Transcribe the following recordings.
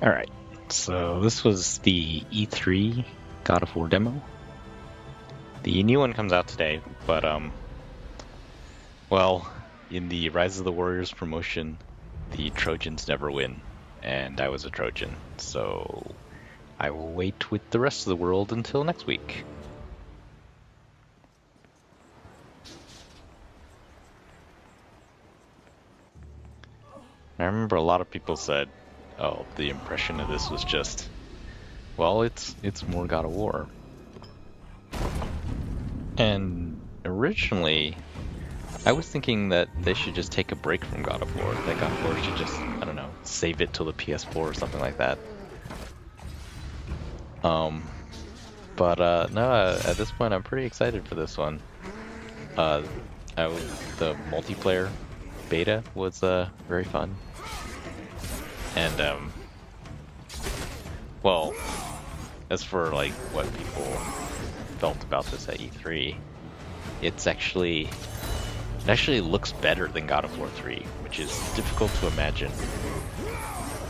Alright, so this was the E3 God of War demo. The new one comes out today, but well, in the Rise of the Warriors promotion, the Trojans never win, and I was a Trojan, so I will wait with the rest of the world until next week. I remember a lot of people said, oh, the impression of this was just, well, it's more God of War. And originally, I was thinking that they should just take a break from God of War. That God of War should just, I don't know, save it till the PS4 or something like that. But no, at this point, I'm pretty excited for this one. The multiplayer beta was very fun, and well, as for like what people felt about this at E3, it actually looks better than God of War 3, which is difficult to imagine.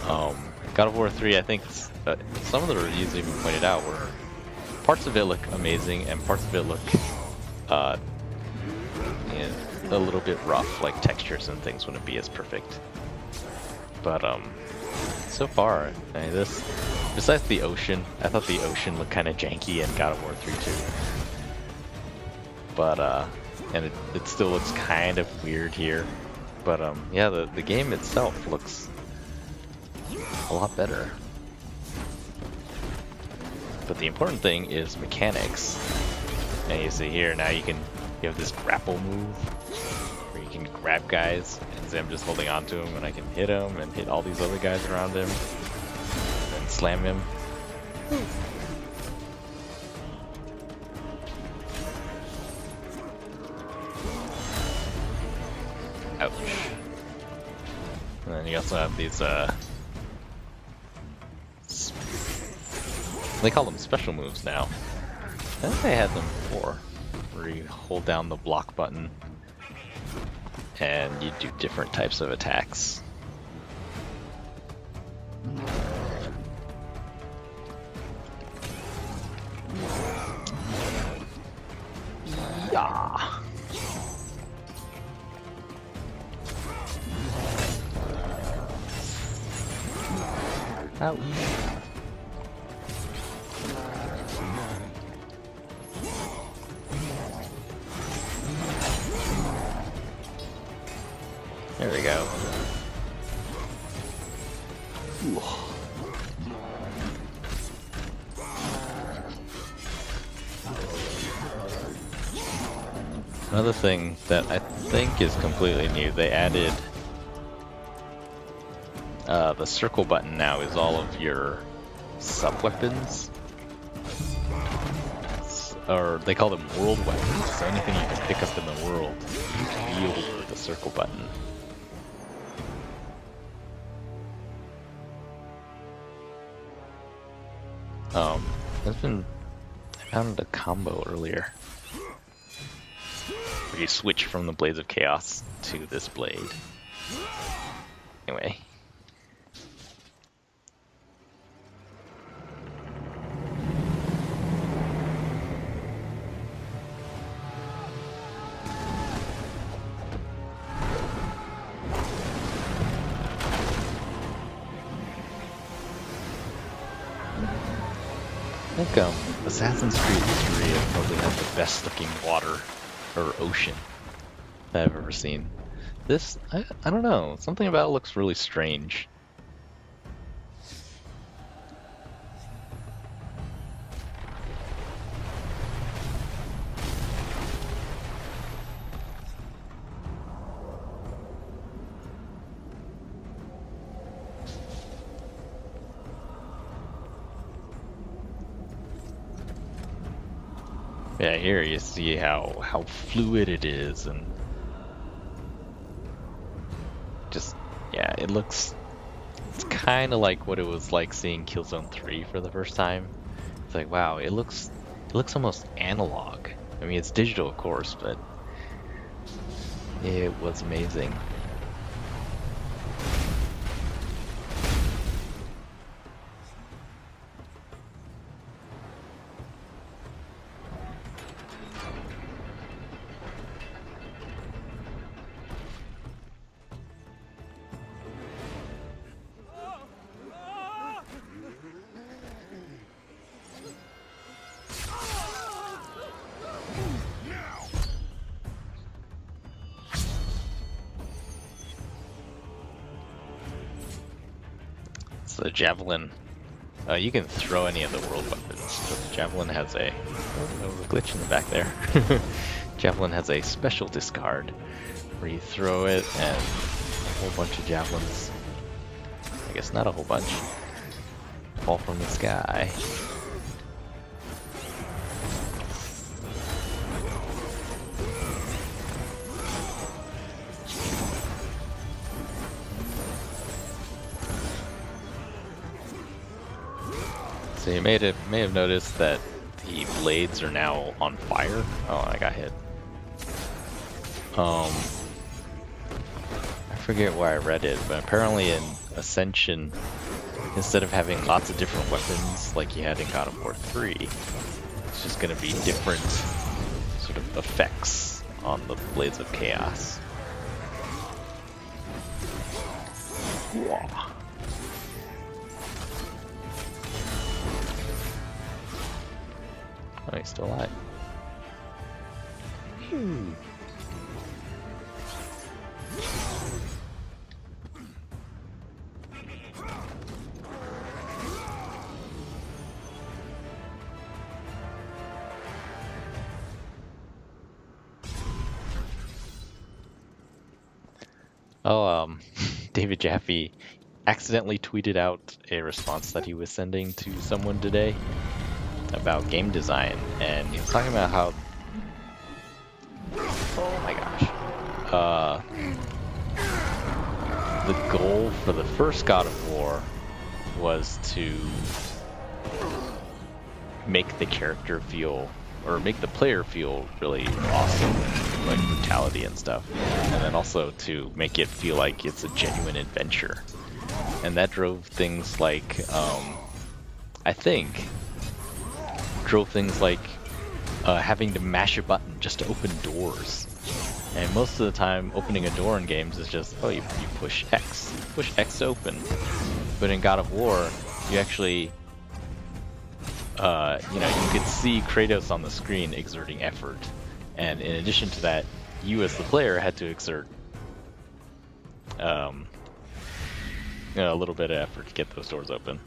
God of War 3, I think some of the reviews even pointed out were parts of it look amazing and parts of it look a little bit rough, like textures and things wouldn't be as perfect. But so far, I mean, besides the ocean, I thought the ocean looked kind of janky in God of War 3 too. But and it still looks kind of weird here. But yeah, the game itself looks a lot better. But the important thing is mechanics. And you see here now you have this grapple move where you can grab guys, and see I'm just holding on to him and I can hit him and hit all these other guys around him and slam him. Ouch. And then you also have these they call them special moves now. I think they had them before, where you hold down the block button and you do different types of attacks. Yeah. Ouch. There we go. Ooh. Another thing that I think is completely new, they added the circle button now is all of your sub-weapons. Or they call them world weapons, so anything you can pick up in the world, you can wield with the circle button. I found a combo earlier where you switch from the Blades of Chaos to this blade. Anyway. I think Assassin's Creed 3 probably has the best looking water or ocean that I've ever seen. This, I don't know, something about it looks really strange. Yeah, here you see how fluid it is, and just, yeah, it's kind of like what it was like seeing Killzone 3 for the first time. It's like, wow, it looks almost analog. I mean, it's digital, of course, but it was amazing. it's a javelin. You can throw any of the world weapons, but the javelin has a... Oh, there was a glitch in the back there. Javelin has a special discard, where you throw it and a whole bunch of javelins, I guess not a whole bunch, fall from the sky. So you may have noticed that the blades are now on fire. Oh, I got hit. I forget where I read it, but apparently in Ascension, instead of having lots of different weapons like you had in God of War 3, it's just going to be different sort of effects on the Blades of Chaos. Whoa. Oh, he's still alive. Oh, David Jaffe accidentally tweeted out a response that he was sending to someone today about game design, and he was talking about how, oh my gosh, the goal for the first God of War was to make the character feel, or make the player feel really awesome, like brutality and stuff, and then also to make it feel like it's a genuine adventure. And that drove things like, I think, having to mash a button just to open doors. And most of the time, opening a door in games is just, oh, you push X to open. But in God of War, you actually, you could see Kratos on the screen exerting effort. And in addition to that, you as the player had to exert a little bit of effort to get those doors open.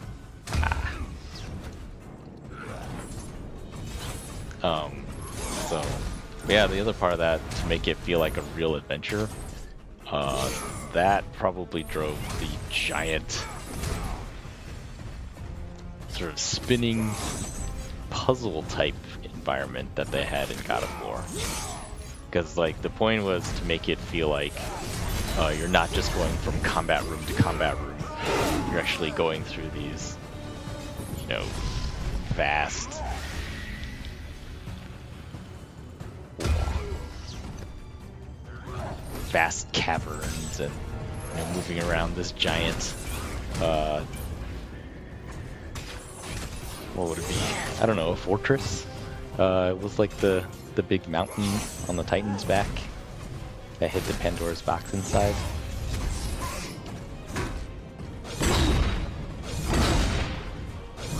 So yeah, the other part of that, to make it feel like a real adventure, that probably drove the giant sort of spinning puzzle type environment that they had in God of War. Because like the point was to make it feel like you're not just going from combat room to combat room. You're actually going through these, vast caverns and moving around this giant, what would it be? I don't know, a fortress? It was like the big mountain on the Titan's back that hid the Pandora's box inside.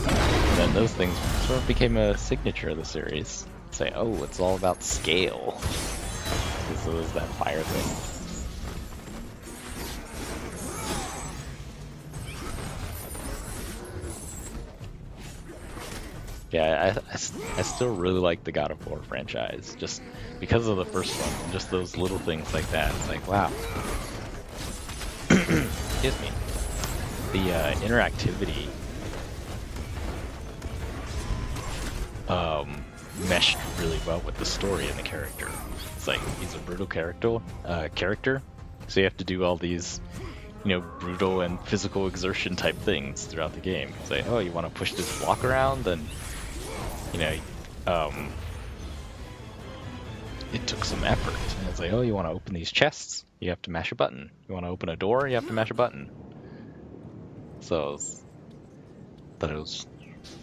And then those things sort of became a signature of the series. Say, oh, it's all about scale. Because it was that fire thing. Yeah, I still really like the God of War franchise, just because of the first one, and just those little things like that. It's like, wow. Excuse me. The interactivity meshed really well with the story and the character. It's like, he's a brutal character, so you have to do all these, brutal and physical exertion type things throughout the game. It's like, oh, you want to push this block around, then it took some effort. And it's like, oh, you want to open these chests? You have to mash a button. You want to open a door? You have to mash a button. So, thought it was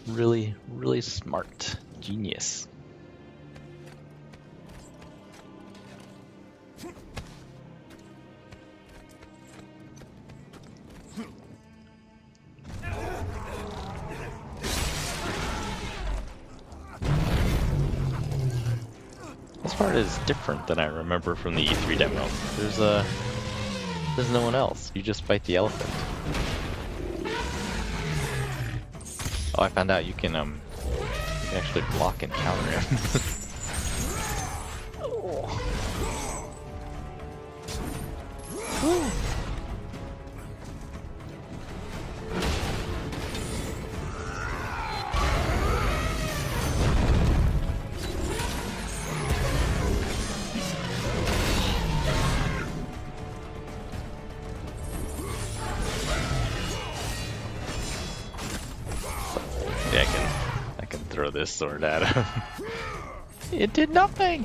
really, really smart. Genius. This part is different than I remember from the E3 demo. There's no one else. You just fight the elephant. Oh, I found out you can actually block and counter him. Yeah, I can throw this sword at him. It did nothing.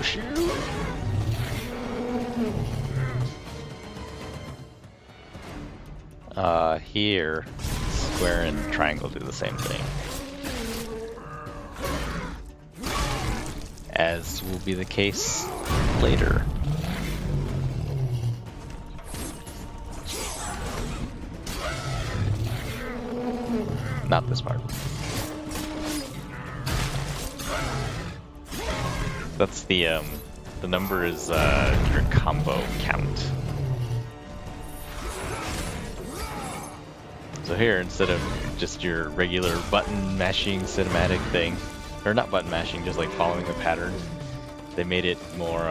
Shoot. Here, square and triangle do the same thing. As will be the case later. Not this part. That's the number is your combo count. So here, instead of just your regular button mashing cinematic thing, or not button mashing, just like following the pattern, they made it more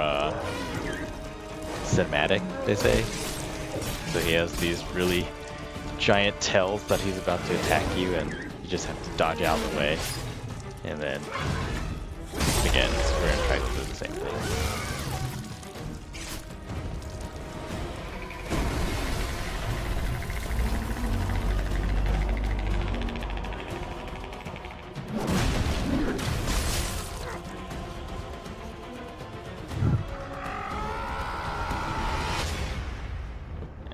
cinematic, they say. So he has these really giant tells that he's about to attack you, and you just have to dodge out of the way. And then, again, we're going to try to do the same thing.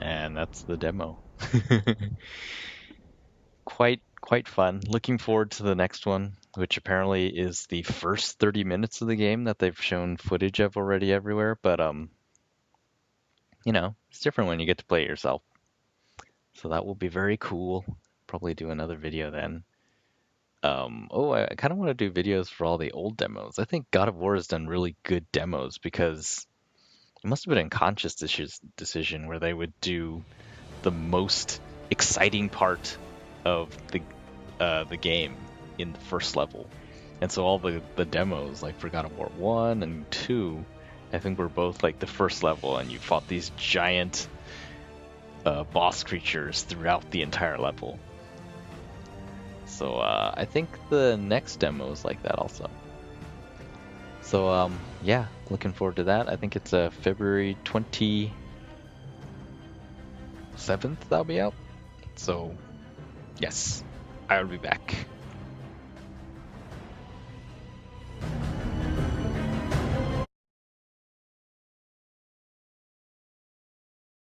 And that's the demo. Quite fun. Looking forward to the next one, which apparently is the first 30 minutes of the game that they've shown footage of already everywhere, but you know, it's different when you get to play it yourself. So that will be very cool. Probably do another video then. I kind of want to do videos for all the old demos. I think God of War has done really good demos because it must have been a conscious decision where they would do the most exciting part of the game in the first level. And so all the demos, like for God of War 1 and 2, I think were both like the first level, and you fought these giant boss creatures throughout the entire level. So I think the next demo is like that also. So yeah, looking forward to that. I think it's February 27th that'll be out. So yes, I will be back.